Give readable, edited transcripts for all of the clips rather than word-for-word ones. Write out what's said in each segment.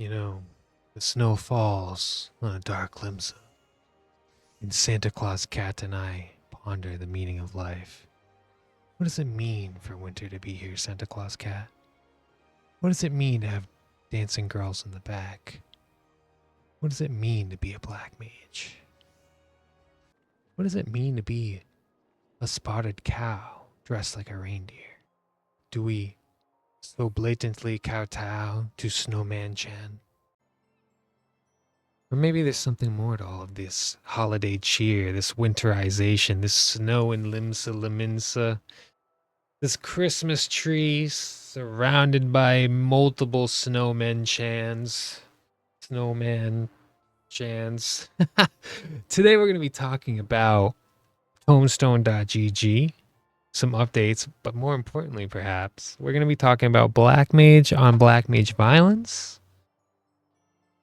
You know, the snow falls on a dark limsa, and Santa Claus Cat and I ponder the meaning of life. What does it mean for winter to be here, Santa Claus Cat? What does it mean to have dancing girls in the back? What does it mean to be a black mage? What does it mean to be a spotted cow dressed like a reindeer? Do we so blatantly kowtow to Snowman Chan? Or maybe there's something more to all of this holiday cheer, this winterization, this snow and limsa laminsa, this Christmas tree surrounded by multiple snowmen chans, snowman chans. Today we're going to be talking about Tomestone.gg, some updates, but more importantly, perhaps, we're going to be talking about Blackmage on Blackmage violence.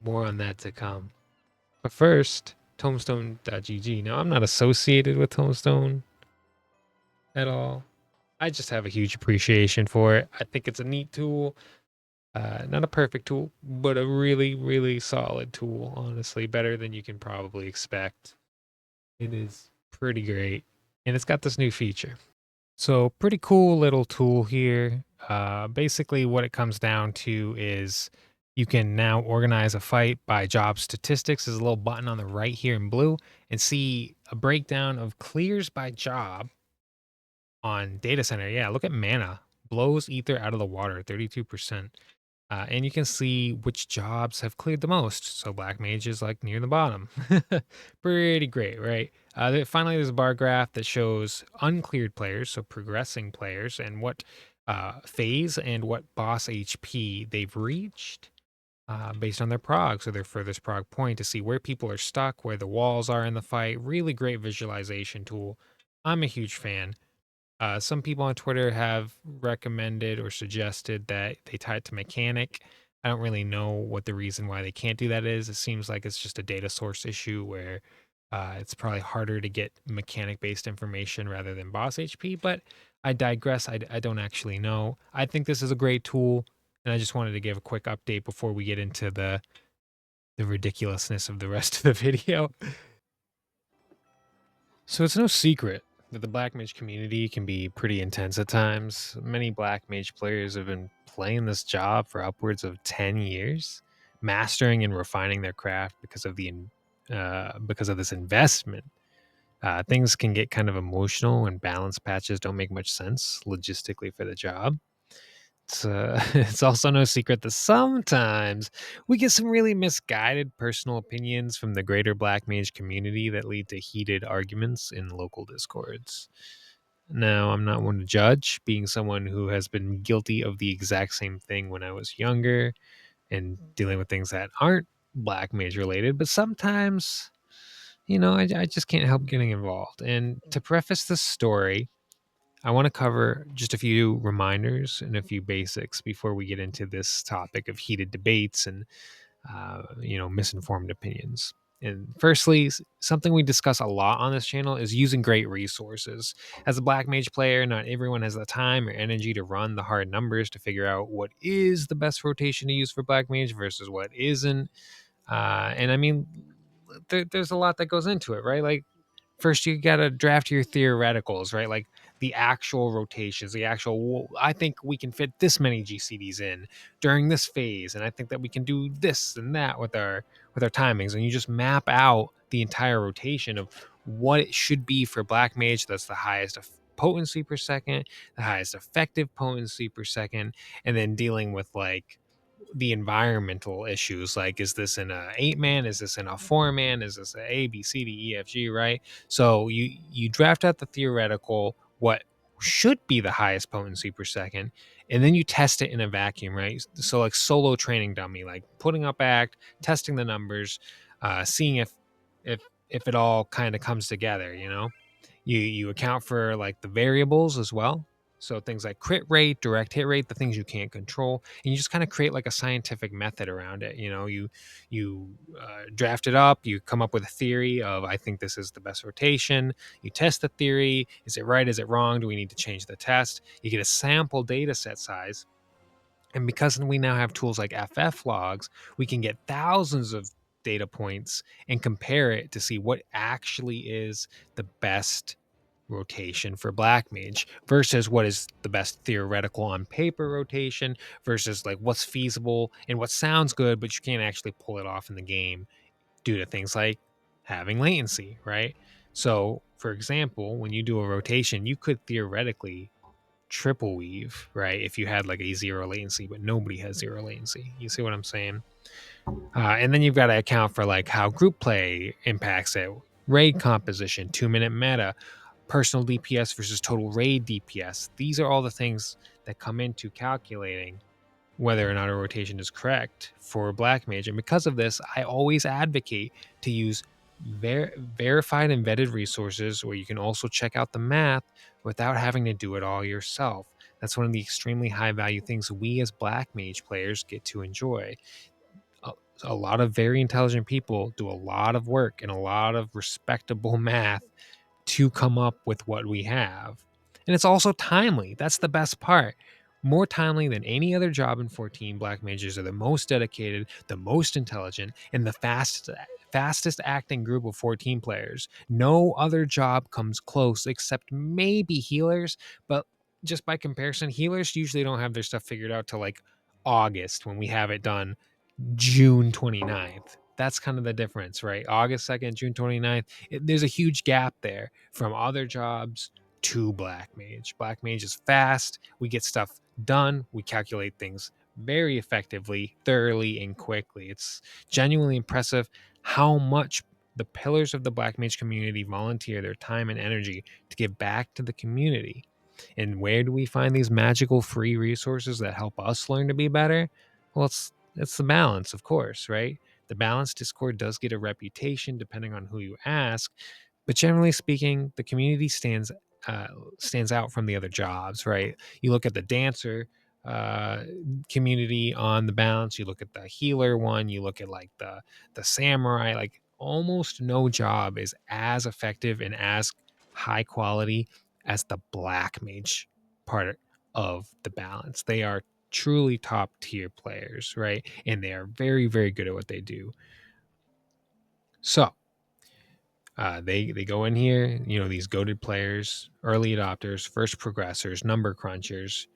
More on that to come. But first, Tomestone.gg. Now, I'm not associated with Tomestone at all. I just have a huge appreciation for it. I think it's a neat tool. Not a perfect tool, but a really, really solid tool, honestly. Better than you can probably expect. It is pretty great. And it's got this new feature. So, pretty cool little tool here. Basically, what it comes down to is you can now organize a fight by job statistics. There's a little button on the right here in blue, and see a breakdown of clears by job on data center. Yeah, look at mana. Blows ether out of the water, 32%. And you can see which jobs have cleared the most. So Black Mage is like near the bottom. Pretty great, right? Finally, there's a bar graph that shows uncleared players, so progressing players, and what phase and what boss HP they've reached based on their prog, so their furthest prog point, to see where people are stuck, where the walls are in the fight. Really great visualization tool. I'm a huge fan. Some people on Twitter have recommended or suggested that they tie it to mechanic. I don't really know what the reason why they can't do that is. It seems like it's just a data source issue where it's probably harder to get mechanic based information rather than boss HP, but I digress. I don't actually know. I think this is a great tool, and I just wanted to give a quick update before we get into the ridiculousness of the rest of the video. So it's no secret that the Black Mage community can be pretty intense at times. Many Black Mage players have been playing this job for upwards of 10 years, mastering and refining their craft because of this investment. Things can get kind of emotional when balance patches don't make much sense logistically for the job. It's also no secret that sometimes we get some really misguided personal opinions from the greater Black Mage community that lead to heated arguments in local discords. Now, I'm not one to judge, being someone who has been guilty of the exact same thing when I was younger and dealing with things that aren't Black Mage related, but sometimes, I just can't help getting involved. And to preface this story, I want to cover just a few reminders and a few basics before we get into this topic of heated debates and misinformed opinions. And firstly, something we discuss a lot on this channel is using great resources. As a Black Mage player, not everyone has the time or energy to run the hard numbers to figure out what is the best rotation to use for Black Mage versus what isn't. And I mean, there's a lot that goes into it, right? Like, first you got to draft your theoreticals, right? Like the actual rotations, I think we can fit this many GCDs in during this phase, and I think that we can do this and that with our timings, and you just map out the entire rotation of what it should be for Black Mage. That's the highest potency per second, the highest effective potency per second, and then dealing with like the environmental issues, like, is this in a 8-man, is this in a 4-man, is this a B C D E F G, right? So you draft out the theoretical, what should be the highest potency per second, and then you test it in a vacuum, right? So like solo training dummy, like putting up act, testing the numbers, seeing if it all kind of comes together. You account for like the variables as well, so things like crit rate, direct hit rate, the things you can't control, and you just kind of create like a scientific method around it. You draft it up, you come up with a theory of, I think this is the best rotation. You test the theory. Is it right? Is it wrong? Do we need to change the test? You get a sample data set size, And because we now have tools like FF logs, we can get thousands of data points and compare it to see what actually is the best rotation for Blackmage versus what is the best theoretical on paper rotation versus like what's feasible and what sounds good, but you can't actually pull it off in the game due to things like having latency, right? So, for example, when you do a rotation, you could theoretically triple weave, right? If you had like a zero latency, but nobody has zero latency. You see what I'm saying? And then you've got to account for like how group play impacts it, raid composition, 2-minute meta, personal DPS versus total raid DPS. These are all the things that come into calculating whether or not a rotation is correct for Blackmage. And because of this, I always advocate to use verified and vetted resources where you can also check out the math without having to do it all yourself. That's one of the extremely high value things we as Blackmage players get to enjoy. A lot of very intelligent people do a lot of work and a lot of respectable math to come up with what we have. And it's also timely. That's the best part. More timely than any other job in 14, Black Mages are the most dedicated, the most intelligent, and the fastest acting group of 14 players. No other job comes close except maybe healers, but just by comparison, healers usually don't have their stuff figured out till like August when we have it done June 29th. That's kind of the difference, right? August 2nd, June 29th. There's a huge gap there from other jobs to Blackmage. Blackmage is fast. We get stuff done. We calculate things very effectively, thoroughly, and quickly. It's genuinely impressive how much the pillars of the Blackmage community volunteer their time and energy to give back to the community. And where do we find these magical free resources that help us learn to be better? Well, it's the balance, of course, right? The balance Discord does get a reputation depending on who you ask, but generally speaking, the community stands out from the other jobs, right? You look at the dancer uh, community on the balance, you look at the healer one, you look at like the samurai, like almost no job is as effective and as high quality as the black mage part of the balance. They are truly top tier players, right? And they are very, very good at what they do. So they go in here, these goaded players, early adopters, first progressors, number crunchers,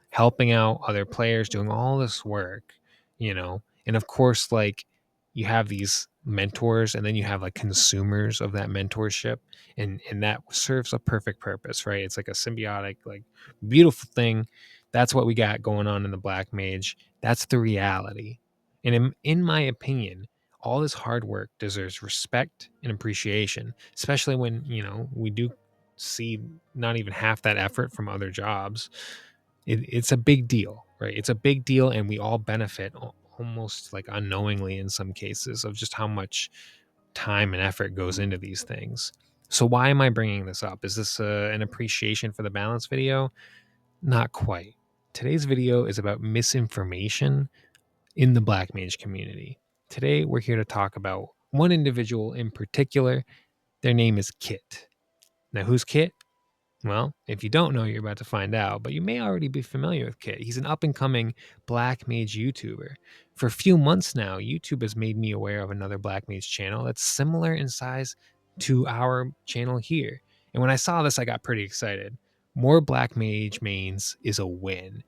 helping out other players, doing all this work, and of course, like you have these mentors, and then you have like consumers of that mentorship, and that serves a perfect purpose, right? It's like a symbiotic, like beautiful thing. That's what we got going on in the Black Mage. That's the reality, and in my opinion, all this hard work deserves respect and appreciation, especially when, we do see not even half that effort from other jobs. It's a big deal, right? It's a big deal, and we all benefit almost like unknowingly in some cases of just how much time and effort goes into these things. So why am I bringing this up? Is this an appreciation for the balance video? Not quite. Today's video is about misinformation in the Black Mage community. Today, we're here to talk about one individual in particular. Their name is Kit. Now, who's Kit? Well, if you don't know, you're about to find out, but you may already be familiar with Kit. He's an up and coming Black Mage YouTuber. For a few months now, YouTube has made me aware of another Black Mage channel that's similar in size to our channel here. And when I saw this, I got pretty excited. More Black Mage mains is a win.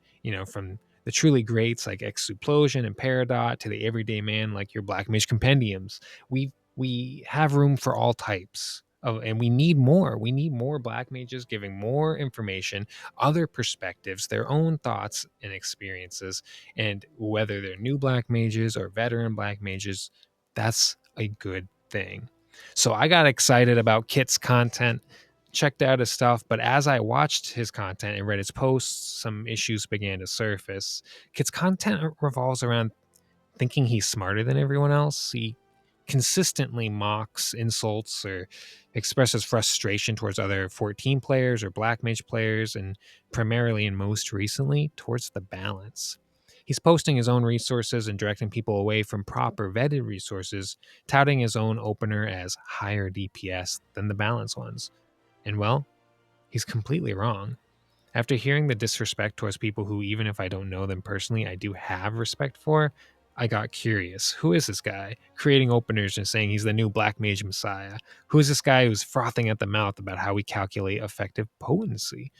From the truly greats like Explosion and Peridot to the everyday man like your Black Mage compendiums. We have room for all types. And we need more. We need more Black Mages giving more information, other perspectives, their own thoughts and experiences. And whether they're new Black Mages or veteran Black Mages, that's a good thing. So I got excited about Kit's content, checked out his stuff, but as I watched his content and read his posts, some issues began to surface. Kit's content revolves around thinking he's smarter than everyone else. He consistently mocks, insults, or expresses frustration towards other 14 players or Black Mage players, and primarily and most recently towards the balance. He's posting his own resources and directing people away from proper vetted resources, touting his own opener as higher DPS than the balance ones. And well, he's completely wrong. After hearing the disrespect towards people who, even if I don't know them personally, I do have respect for, I got curious. Who is this guy creating openers and saying he's the new Black Mage Messiah? Who is this guy who's frothing at the mouth about how we calculate effective potency?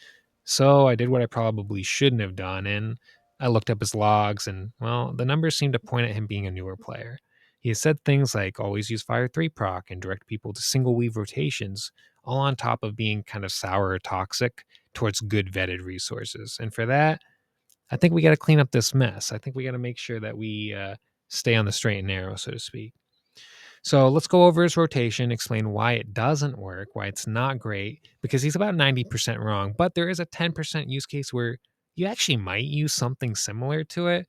So I did what I probably shouldn't have done, and I looked up his logs, and well, the numbers seemed to point at him being a newer player. He has said things like always use Fire 3 proc and direct people to single weave rotations, all on top of being kind of sour or toxic towards good vetted resources. And for that, I think we got to clean up this mess. I think we got to make sure that we stay on the straight and narrow, so to speak. So let's go over his rotation, explain why it doesn't work, why it's not great, because he's about 90% wrong. But there is a 10% use case where you actually might use something similar to it.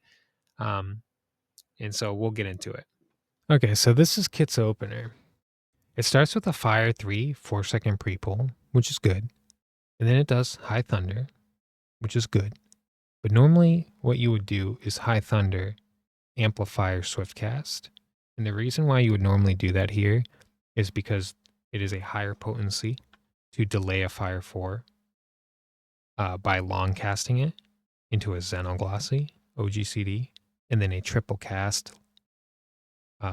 Um, and so we'll get into it. Okay, so this is Kit's opener. It starts with a Fire 3 4-second pre-pull, which is good. And then it does High Thunder, which is good. But normally what you would do is High Thunder, Amplifier, Swift Cast. And the reason why you would normally do that here is because it is a higher potency to delay a Fire 4 by long casting it into a Xenoglossy, OGCD, and then a triple cast,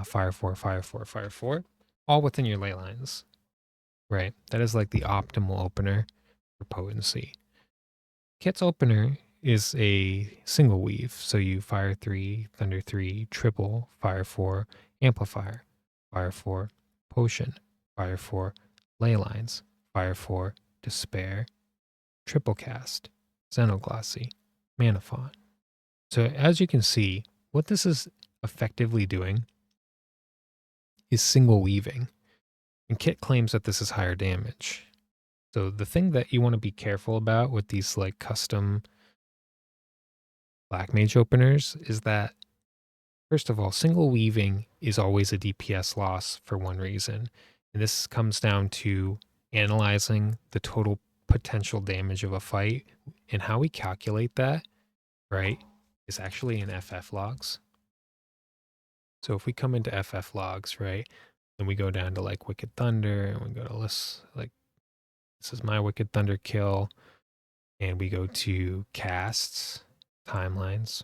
Fire 4, Fire 4, Fire 4, all within your ley lines, right? That is like the optimal opener for potency. Kit's opener is a single weave, so you Fire 3, Thunder 3, triple, Fire 4, Amplifier, Fire 4, Potion, Fire 4, Ley Lines, Fire 4, Despair, Triple Cast, Xenoglossy, Mana Font. So as you can see, what this is effectively doing is single weaving, and Kit claims that this is higher damage. So the thing that you want to be careful about with these like custom Blackmage openers is that, first of all, single weaving is always a DPS loss for one reason. And this comes down to analyzing the total potential damage of a fight, and how we calculate that, right, is actually in FF logs. So if we come into FF logs, right, and we go down to like Wicked Thunder, and we go to list, like, this is my Wicked Thunder kill, and we go to casts, timelines,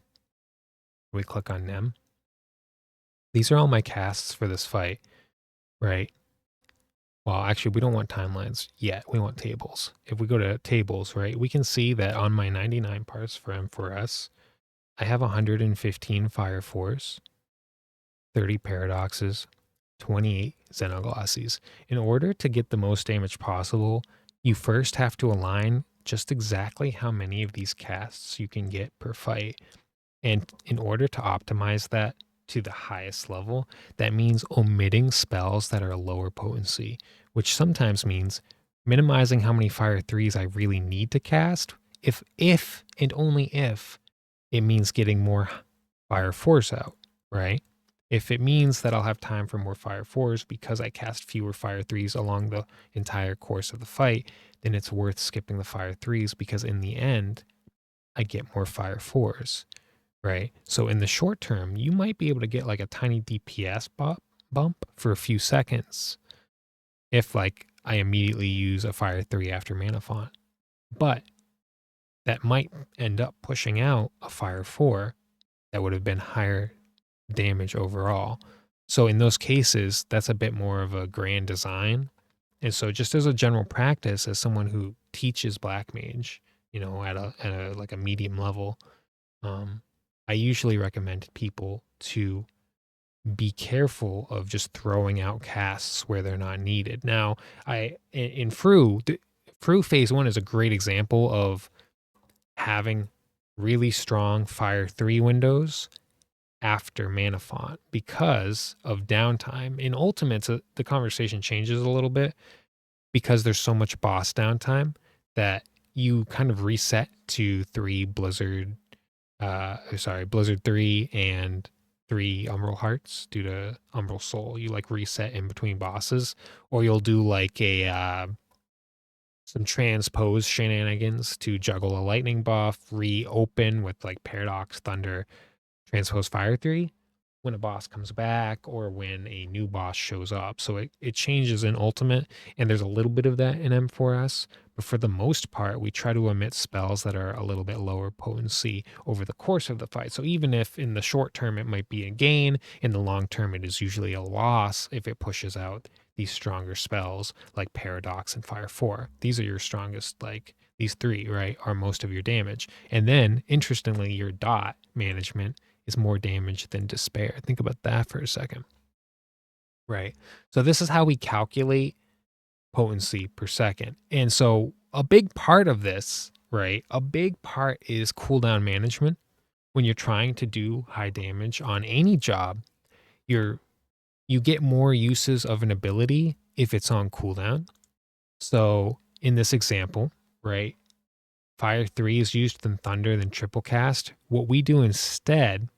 we click on them. These are all my casts for this fight, right? Well, actually, we don't want timelines yet. We want tables. If we go to tables, right, we can see that on my 99 parts for M4S, I have 115 Fire 4s, 30 Paradoxes, 28 Xenoglossies. In order to get the most damage possible, you first have to align just exactly how many of these casts you can get per fight. And in order to optimize that to the highest level, that means omitting spells that are lower potency, which sometimes means minimizing how many Fire 3s I really need to cast, if and only if it means getting more Fire 4s out, right? If it means that I'll have time for more Fire 4s because I cast fewer Fire 3s along the entire course of the fight, then it's worth skipping the Fire 3s, because in the end, I get more Fire 4s. Right. So in the short term, you might be able to get like a tiny DPS bump for a few seconds if like I immediately use a Fire 3 after Mana Font. But that might end up pushing out a Fire 4 that would have been higher damage overall. So in those cases, that's a bit more of a grand design. And so just as a general practice, as someone who teaches Blackmage, you know, at a like a medium level, I usually recommend people to be careful of just throwing out casts where they're not needed. Now, in Fru phase 1 is a great example of having really strong Fire 3 windows after Mana Font because of downtime. In Ultimates, the conversation changes a little bit because there's so much boss downtime that you kind of reset to 3 Blizzard Blizzard 3 and 3 Umbral Hearts due to Umbral Soul. You like reset in between bosses, or you'll do like a some transpose shenanigans to juggle a lightning buff, reopen with like Paradox, Thunder, transpose Fire 3. when a boss comes back or when a new boss shows up. So it changes in Ultimate, and there's a little bit of that in M4S. But for the most part, we try to omit spells that are a little bit lower potency over the course of the fight. So even if in the short term it might be a gain, in the long term it is usually a loss if it pushes out these stronger spells like Paradox and Fire 4. These are your strongest, like these three, right, are most of your damage. And then, interestingly, your dot management is more damage than despair. Think about that for a second. Right. So this is how we calculate potency per second. And so a big part of this, right? A big part is cooldown management. When you're trying to do high damage on any job, you get more uses of an ability if it's on cooldown. So in this example, right? Fire 3 is used than Thunder than triple cast. What we do instead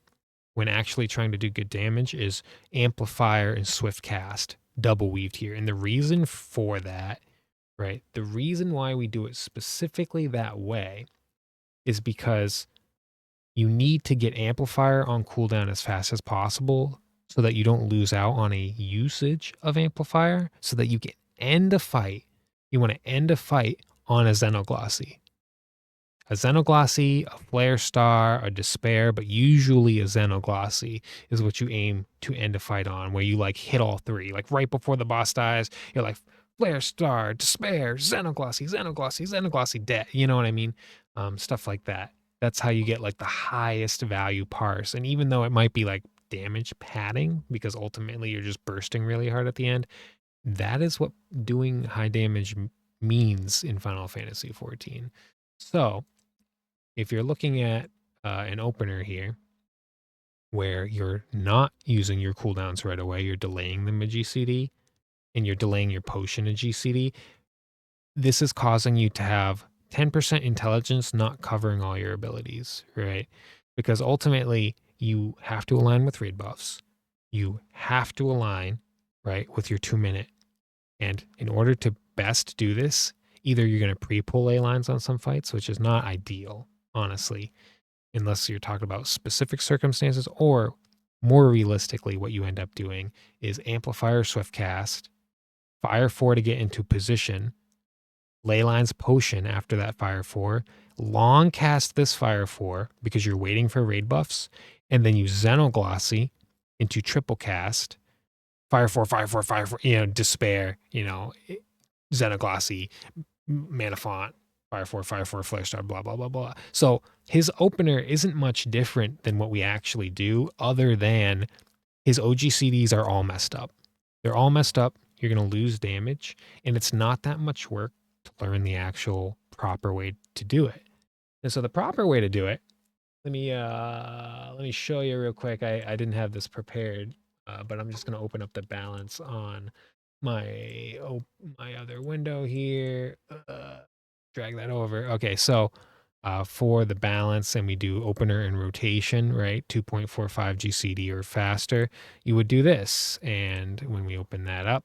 when actually trying to do good damage is Amplifier and Swift Cast double weaved here. And the reason for that, right? The reason why we do it specifically that way is because you need to get Amplifier on cooldown as fast as possible so that you don't lose out on a usage of Amplifier so that you can end a fight. You want to end a fight on a Xenoglossy. A Xenoglossy, a Flare Star, a Despair, but usually a Xenoglossy is what you aim to end a fight on, where you like hit all three. Like right before the boss dies, you're like Flare Star, Despair, Xenoglossy, Xenoglossy, Xenoglossy, dead. You know what I mean? Stuff like that. That's how you get like the highest value parse. And even though it might be like damage padding, because ultimately you're just bursting really hard at the end, that is what doing high damage means in Final Fantasy XIV. So, if you're looking at an opener here where you're not using your cooldowns right away, you're delaying them a GCD and you're delaying your potion a GCD, this is causing you to have 10% intelligence not covering all your abilities, right? Because ultimately you have to align with raid buffs. You have to align, right, with your 2 minute. And in order to best do this, either you're going to pre-pull ley lines on some fights, which is not ideal, honestly, unless you're talking about specific circumstances, or more realistically, what you end up doing is Amplifier Swift Cast, Fire 4 to get into position, Leyline's Potion after that Fire 4, long cast this Fire 4 because you're waiting for raid buffs, and then you Xenoglossy into triple cast, Fire 4, Fire 4, Fire 4, Despair, Xenoglossy, Mana Font, Fire 4, Flare Star, blah, blah, blah, blah. So his opener isn't much different than what we actually do, other than his OGCDs are all messed up. They're all messed up. You're going to lose damage, and it's not that much work to learn the actual proper way to do it. And so the proper way to do it, let me show you real quick. I didn't have this prepared, but I'm just going to open up the balance on my other window here. Drag that over. Okay, so for the balance, and we do opener and rotation, right? 2.45 GCD or faster, you would do this. And when we open that up,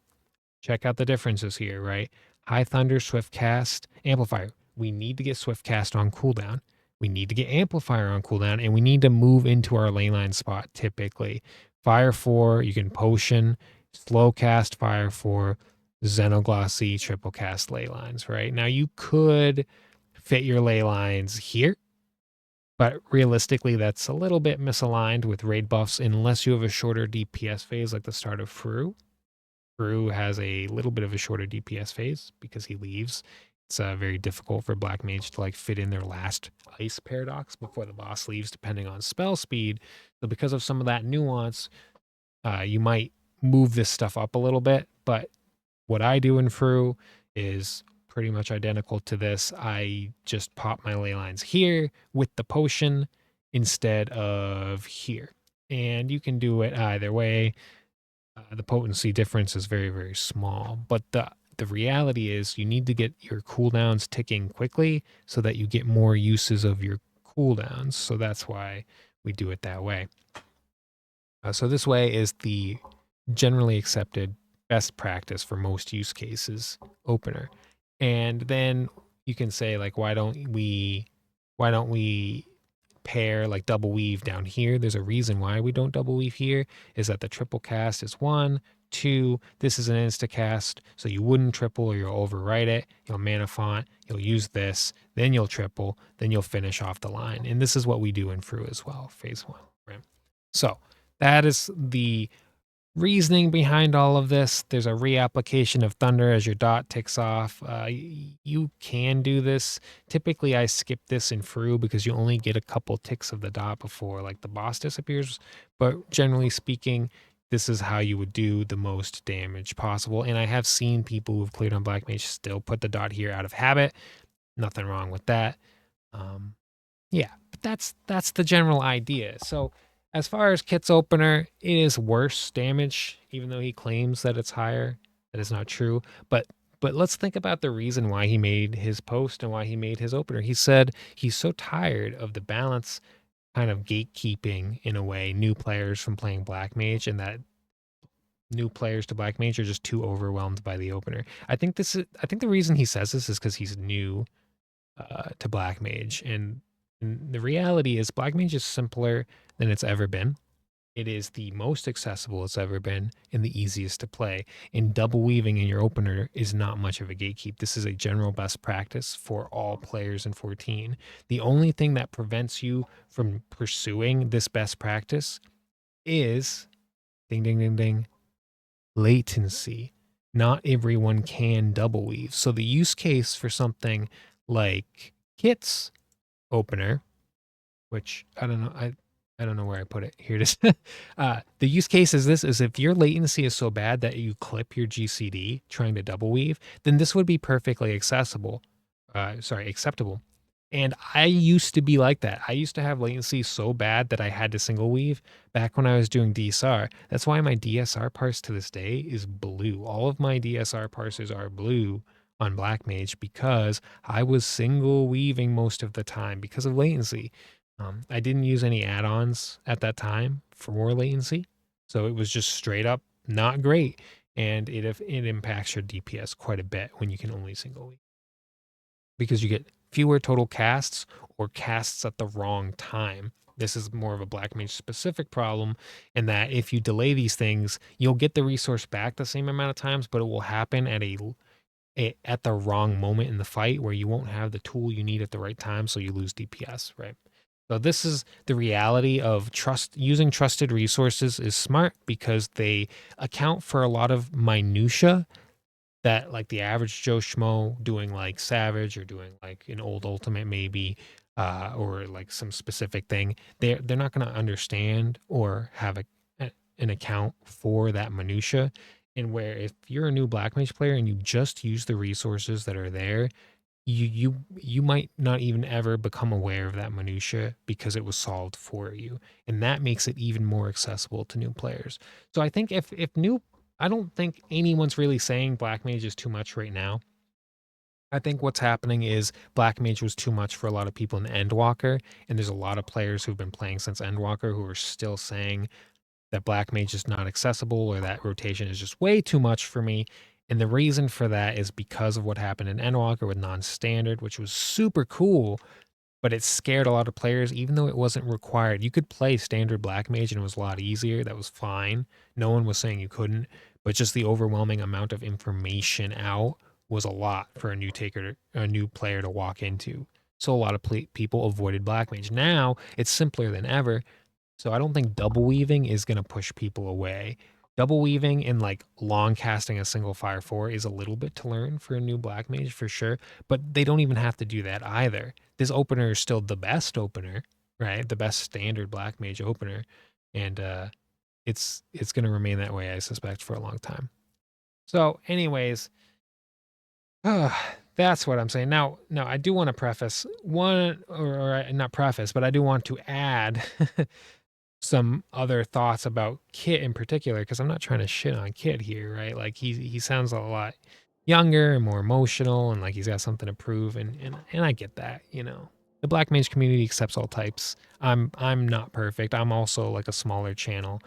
check out the differences here, right? High Thunder, Swift Cast, Amplifier. We need to get Swift Cast on cooldown. We need to get Amplifier on cooldown, and we need to move into our leyline spot typically. Fire 4, you can potion, slow cast Fire 4, Xenoglossy, triple cast ley lines, right? Now you could fit your ley lines here, but realistically that's a little bit misaligned with raid buffs unless you have a shorter DPS phase like the start of Fru. Fru has a little bit of a shorter DPS phase because he leaves. It's very difficult for Blackmage to like fit in their last ice paradox before the boss leaves, depending on spell speed. So because of some of that nuance, you might move this stuff up a little bit. But what I do in Fru is pretty much identical to this. I just pop my ley lines here with the potion instead of here. And you can do it either way. The potency difference is very, very small. But the reality is you need to get your cooldowns ticking quickly so that you get more uses of your cooldowns. So that's why we do it that way. So this way is the generally accepted best practice for most use cases opener. And then you can say like, why don't we pair like double weave down here. There's a reason why we don't double weave here, is that the triple cast is 1, 2. This is an insta cast, so you wouldn't triple or you'll overwrite it. You'll mana font, you'll use this, then you'll triple, then you'll finish off the line. And this is what we do in Fru as well, phase 1, right? So that is the reasoning behind all of this. There's a reapplication of Thunder as your dot ticks off. You can do this. Typically, I skip this in Fru because you only get a couple ticks of the dot before like the boss disappears. But generally speaking, this is how you would do the most damage possible. And I have seen people who've cleared on Blackmage still put the dot here out of habit. Nothing wrong with that. Yeah, but that's the general idea. So as far as Kit's opener, it is worse damage, even though he claims that it's higher. That is not true. But let's think about the reason why he made his post and why he made his opener. He said he's so tired of the balance kind of gatekeeping in a way new players from playing Blackmage, and that new players to Blackmage are just too overwhelmed by the opener. I think the reason he says this is because he's new to Blackmage, and the reality is Blackmage is simpler than it's ever been. It is the most accessible it's ever been and the easiest to play. And double weaving in your opener is not much of a gatekeep. This is a general best practice for all players in 14. The only thing that prevents you from pursuing this best practice is ding, ding, ding, ding, latency. Not everyone can double weave. So the use case for something like Kit's opener, which I don't know, I don't know where I put it. Here it is. The use case is this: is if your latency is so bad that you clip your GCD trying to double weave, then this would be perfectly accessible. Acceptable. And I used to be like that. I used to have latency so bad that I had to single weave back when I was doing DSR. That's why my DSR parse to this day is blue. All of my DSR parsers are blue on Blackmage because I was single weaving most of the time because of latency. I didn't use any add-ons at that time for latency, so it was just straight up not great, and it impacts your DPS quite a bit when you can only single weave because you get fewer total casts or casts at the wrong time. This is more of a Blackmage specific problem in that if you delay these things, you'll get the resource back the same amount of times, but it will happen at the wrong moment in the fight where you won't have the tool you need at the right time, so you lose DPS, right? So this is the reality of using trusted resources is smart because they account for a lot of minutia that like the average Joe Schmo doing like Savage or doing like an old Ultimate maybe, or like some specific thing, they're not going to understand or have an account for that minutia. And where if you're a new Blackmage player and you just use the resources that are there, you might not even ever become aware of that minutia because it was solved for you, and that makes it even more accessible to new players. So I think if new I don't think anyone's really saying Blackmage is too much right now. I think what's happening is Blackmage was too much for a lot of people in Endwalker, and there's a lot of players who've been playing since Endwalker who are still saying that Blackmage is not accessible or that rotation is just way too much for me. And the reason for that is because of what happened in Endwalker with non-standard, which was super cool, but it scared a lot of players, even though it wasn't required. You could play standard Blackmage and it was a lot easier. That was fine. No one was saying you couldn't, but just the overwhelming amount of information out was a lot for a new player to walk into. So a lot of people avoided Blackmage. Now it's simpler than ever. So I don't think double weaving is going to push people away. Double weaving and like long casting a single fire 4 is a little bit to learn for a new Blackmage for sure, but they don't even have to do that either. This opener is still the best opener, right? The best standard Blackmage opener, and it's going to remain that way, I suspect, for a long time. So, anyways, that's what I'm saying. Now, I do want to preface one, or not preface, but I do want to add some other thoughts about Kit in particular, because I'm not trying to shit on Kit here, right? Like he sounds a lot younger and more emotional, and like he's got something to prove, and I get that, you know. The Black Mage community accepts all types. I'm not perfect. I'm also like a smaller channel,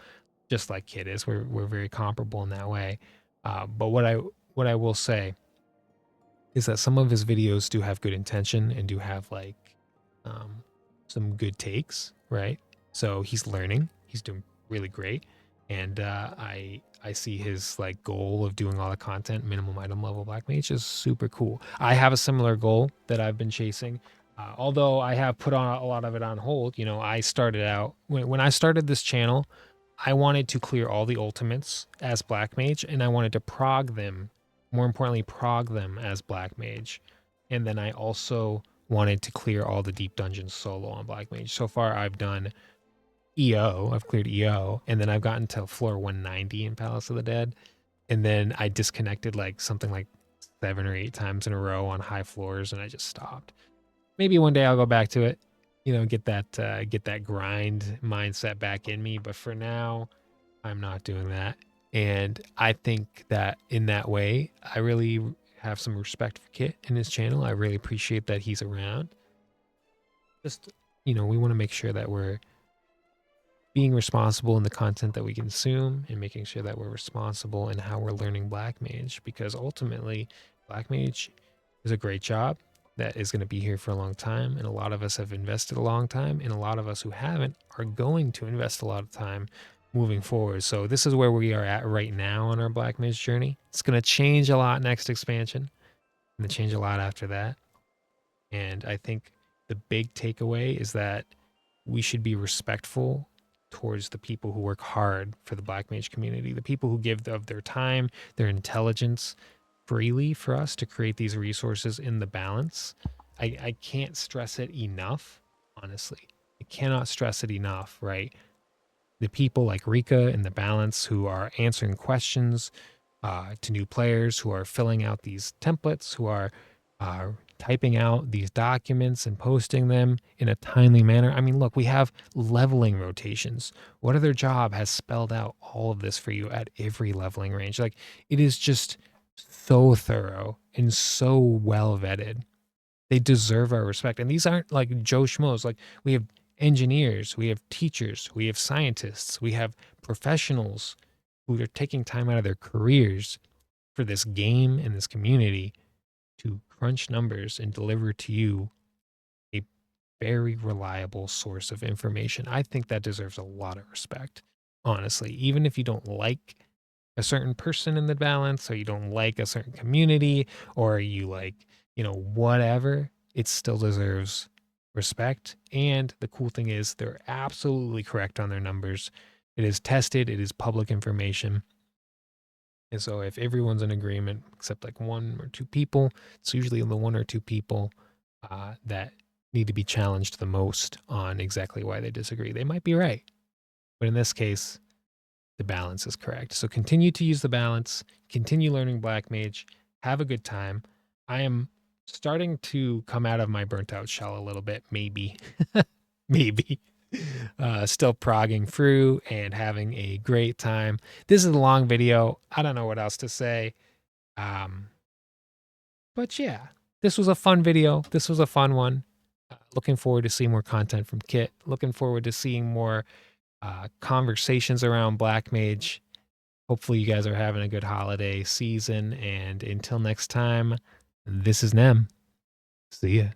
just like Kit is. We're very comparable in that way. But what I will say is that some of his videos do have good intention and do have like um, some good takes, right? So he's learning. He's doing really great, and I see his like goal of doing all the content minimum item level Black Mage is super cool. I have a similar goal that I've been chasing. Although I have put on a lot of it on hold, you know, I started out when I started this channel, I wanted to clear all the ultimates as Black Mage, and I wanted to prog them, more importantly, prog them as Black Mage. And then I also wanted to clear all the deep dungeons solo on Black Mage. So far, I've done EO, I've cleared EO, and then I've gotten to floor 190 in Palace of the Dead. And then I disconnected like something like 7 or 8 times in a row on high floors, and I just stopped. Maybe one day I'll go back to it, you know, get that grind mindset back in me. But for now, I'm not doing that. And I think that in that way, I really have some respect for Kit and his channel. I really appreciate that he's around. Just, you know, we want to make sure that we're being responsible in the content that we consume and making sure that we're responsible in how we're learning Black Mage, because ultimately Black Mage is a great job that is going to be here for a long time, and a lot of us have invested a long time, and a lot of us who haven't are going to invest a lot of time moving forward. So this is where we are at right now on our Black Mage journey. It's going to change a lot next expansion, and change a lot after that. And I think the big takeaway is that we should be respectful towards the people who work hard for the Black Mage community, the people who give of their time, their intelligence freely for us to create these resources in the balance. I can't stress it enough, honestly. I cannot stress it enough, right? The people like Rika in the balance who are answering questions to new players, who are filling out these templates, who are typing out these documents and posting them in a timely manner. I mean, look, we have leveling rotations. What other job has spelled out all of this for you at every leveling range? Like, it is just so thorough and so well vetted. They deserve our respect. And these aren't like Joe Schmoes. Like, we have engineers, we have teachers, we have scientists, we have professionals who are taking time out of their careers for this game and this community to crunch numbers and deliver to you a very reliable source of information. I think that deserves a lot of respect, honestly. Even if you don't like a certain person in the balance, or you don't like a certain community, or you like, you know, whatever, it still deserves respect. And the cool thing is, they're absolutely correct on their numbers. It is tested, it is public information. And so if everyone's in agreement, except like 1 or 2 people, it's usually the 1 or 2 people that need to be challenged the most on exactly why they disagree. They might be right, but in this case, the balance is correct. So continue to use the balance, continue learning Black Mage, have a good time. I am starting to come out of my burnt out shell a little bit, maybe, maybe. Still progging through and having a great time. This is a long video. I don't know what else to say. But yeah, this was a fun video. This was a fun one. Looking forward to seeing more content from Kit. Looking forward to seeing more conversations around Black Mage. Hopefully you guys are having a good holiday season. And until next time, this is Nem. See ya.